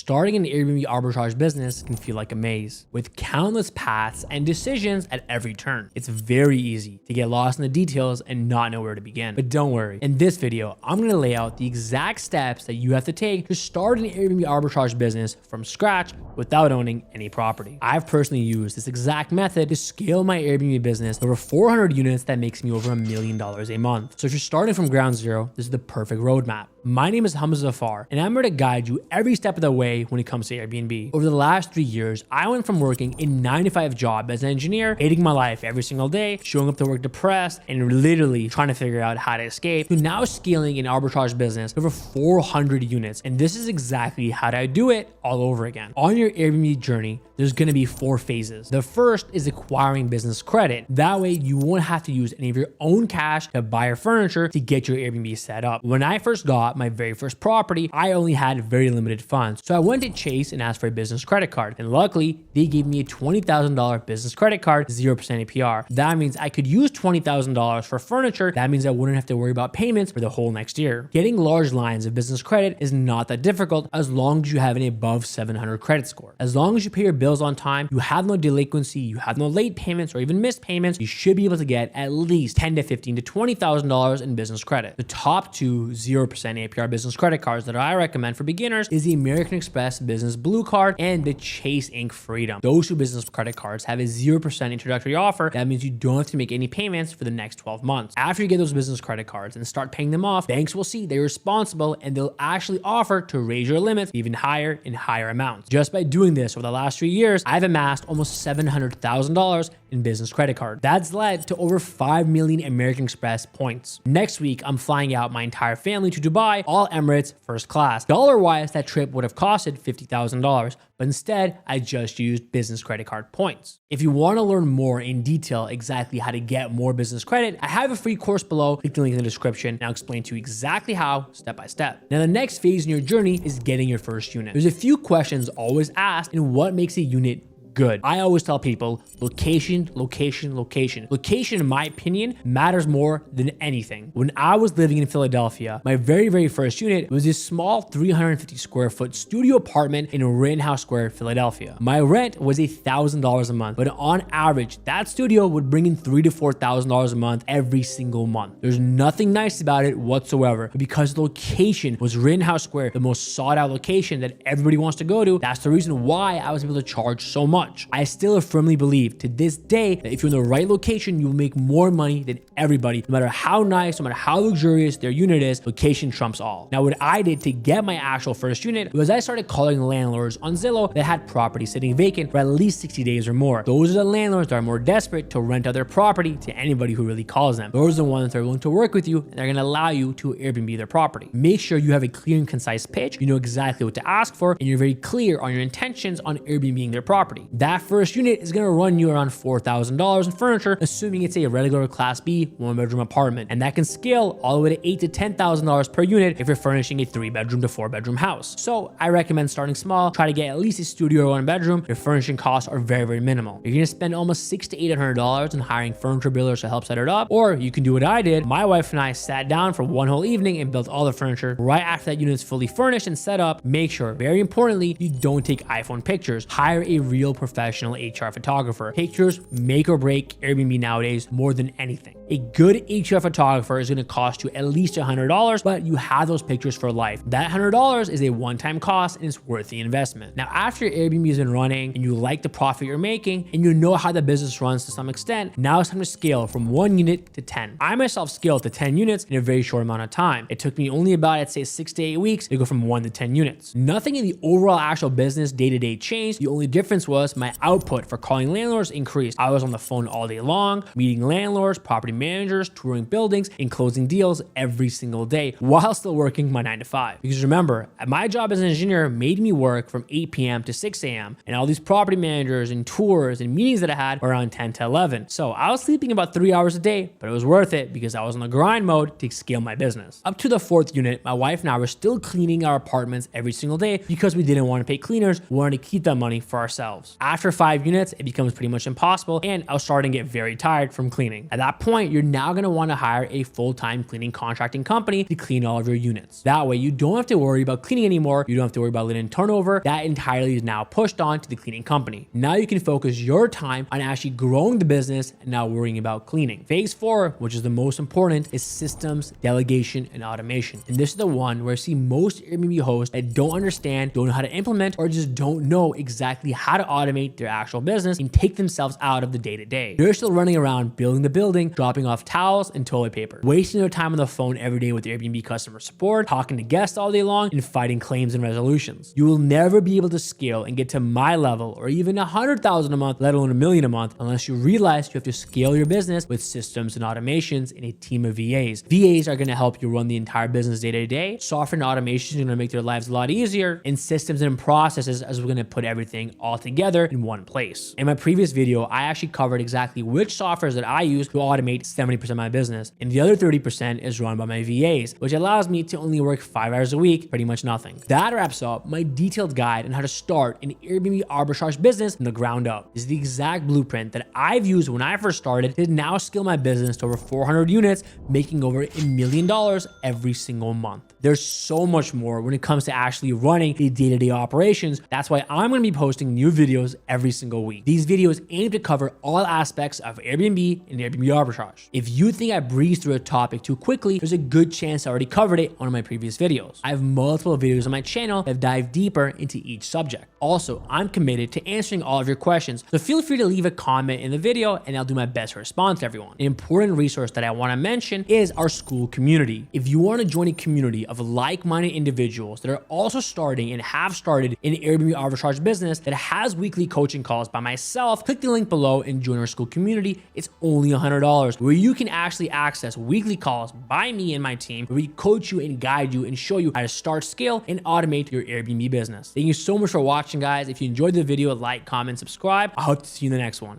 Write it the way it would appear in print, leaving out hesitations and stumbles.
Starting an Airbnb arbitrage business can feel like a maze with countless paths and decisions at every turn. It's very easy to get lost in the details and not know where to begin. But don't worry, in this video, I'm going to lay out the exact steps that you have to take to start an Airbnb arbitrage business from scratch without owning any property. I've personally used this exact method to scale my Airbnb business to over 400 units that makes me over $1 million a month. So if you're starting from ground zero, this is the perfect roadmap. My name is Humza Zafar, and I'm here to guide you every step of the way when it comes to Airbnb. Over the last 3 years, I went from working a 9-to-5 job as an engineer, hating my life every single day, showing up to work depressed, and literally trying to figure out how to escape, to now scaling an arbitrage business to over 400 units. And this is exactly how I do it all over again. On your Airbnb journey, there's going to be 4 phases. The first is acquiring business credit. That way you won't have to use any of your own cash to buy your furniture to get your Airbnb set up. When I first got my very first property, I only had very limited funds. So I went to Chase and asked for a business credit card. And luckily, they gave me a $20,000 business credit card, 0% APR. That means I could use $20,000 for furniture. That means I wouldn't have to worry about payments for the whole next year. Getting large lines of business credit is not that difficult as long as you have an above 700 credit score. As long as you pay your bills on time, you have no delinquency, you have no late payments or even missed payments, you should be able to get at least $10,000 to $15,000 to $20,000 in business credit. The top 2 0% APR business credit cards that I recommend for beginners is the American Express Business Blue Card and the Chase Inc. Freedom. Those 2 business credit cards have a 0% introductory offer. That means you don't have to make any payments for the next 12 months. After you get those business credit cards and start paying them off, banks will see they're responsible and they'll actually offer to raise your limits even higher and higher amounts. Just by doing this over the last 3 years, I've amassed almost $700,000 in business credit card. That's led to over 5 million American Express points. Next week, I'm flying out my entire family to Dubai, all Emirates first class. Dollar-wise, that trip would have costed $50,000, but instead, I just used business credit card points. If you want to learn more in detail exactly how to get more business credit, I have a free course below. Click the link in the description and I'll explain to you exactly how, step by step. Now, the next phase in your journey is getting your first unit. There's a few questions always asked in what makes a unit good. I always tell people location, location, location. Location, in my opinion, matters more than anything. When I was living in Philadelphia, my very first unit was this small 350 square foot studio apartment in Rittenhouse Square, Philadelphia. My rent was $1,000 a month, but on average, that studio would bring in $3,000 to $4,000 a month every single month. There's nothing nice about it whatsoever, but because the location was Rittenhouse Square, the most sought out location that everybody wants to go to, that's the reason why I was able to charge so much. I still firmly believe to this day that if you're in the right location, you will make more money than everybody. No matter how nice, no matter how luxurious their unit is, location trumps all. Now, what I did to get my actual first unit was I started calling landlords on Zillow that had property sitting vacant for at least 60 days or more. Those are the landlords that are more desperate to rent out their property to anybody who really calls them. Those are the ones that are willing to work with you and they're going to allow you to Airbnb their property. Make sure you have a clear and concise pitch. You know exactly what to ask for and you're very clear on your intentions on Airbnbing their property. That first unit is going to run you around $4,000 in furniture, assuming it's a regular Class B 1-bedroom apartment. And that can scale all the way to $8,000 to $10,000 per unit if you're furnishing a 3-bedroom to 4-bedroom house. So I recommend starting small, try to get at least a studio or 1-bedroom. Your furnishing costs are very minimal. You're going to spend almost $600 to $800 in hiring furniture builders to help set it up, or you can do what I did. My wife and I sat down for one whole evening and built all the furniture. Right after that unit is fully furnished and set up, make sure, very importantly, you don't take iPhone pictures. Hire a real professional HR photographer. Pictures make or break Airbnb nowadays more than anything. A good HR photographer is going to cost you at least $100, but you have those pictures for life. That $100 is a one-time cost and it's worth the investment. Now, after your Airbnb has been running and you like the profit you're making and you know how the business runs to some extent, now it's time to scale from 1 unit to 10. I myself scaled to 10 units in a very short amount of time. It took me only about, I'd say, 6 to 8 weeks to go from 1 to 10 units. Nothing in the overall actual business day-to-day changed. The only difference was my output for calling landlords increased. I was on the phone all day long, meeting landlords, property managers, touring buildings, and closing deals every single day while still working my 9-to-5. Because remember, my job as an engineer made me work from 8 p.m. to 6 a.m. and all these property managers and tours and meetings that I had were around 10 to 11. So I was sleeping about 3 hours a day, but it was worth it because I was on the grind mode to scale my business. Up to the 4th unit, my wife and I were still cleaning our apartments every single day because we didn't want to pay cleaners. We wanted to keep that money for ourselves. After 5 units, it becomes pretty much impossible and I was starting to get very tired from cleaning. At that point, point, you're now going to want to hire a full-time cleaning contracting company to clean all of your units. That way you don't have to worry about cleaning anymore. You don't have to worry about linen turnover. That entirely is now pushed on to the cleaning company. Now you can focus your time on actually growing the business and not worrying about cleaning. Phase 4, which is the most important, is systems, delegation, and automation. And this is the one where I see most Airbnb hosts that don't understand, don't know how to implement, or just don't know exactly how to automate their actual business and take themselves out of the day-to-day. They're still running around building the building, dropping off towels and toilet paper, wasting their time on the phone every day with Airbnb customer support, talking to guests all day long, and fighting claims and resolutions. You will never be able to scale and get to my level or even 100,000 a month, let alone $1 million a month, unless you realize you have to scale your business with systems and automations and a team of VAs. VAs are going to help you run the entire business day to day. Software and automation is going to make their lives a lot easier, and systems and processes as we're going to put everything all together in one place. In my previous video, I actually covered exactly which softwares that I use to automate 70% of my business, and the other 30% is run by my VAs, which allows me to only work 5 hours a week, pretty much nothing. That wraps up my detailed guide on how to start an Airbnb arbitrage business from the ground up. This is the exact blueprint that I've used when I first started to now scale my business to over 400 units, making over $1 million every single month. There's so much more when it comes to actually running the day-to-day operations. That's why I'm going to be posting new videos every single week. These videos aim to cover all aspects of Airbnb and Airbnb arbitrage. If you think I breezed through a topic too quickly, there's a good chance I already covered it on one of my previous videos. I have multiple videos on my channel that dive deeper into each subject. Also, I'm committed to answering all of your questions, so feel free to leave a comment in the video and I'll do my best to respond to everyone. An important resource that I want to mention is our school community. If you want to join a community of like-minded individuals that are also starting and have started an Airbnb arbitrage business that has weekly coaching calls by myself, click the link below and join our school community. It's only $100, where you can actually access weekly calls by me and my team, where we coach you and guide you and show you how to start, scale, and automate your Airbnb business. Thank you so much for watching, guys. If you enjoyed the video, like, comment, subscribe. I hope to see you in the next one.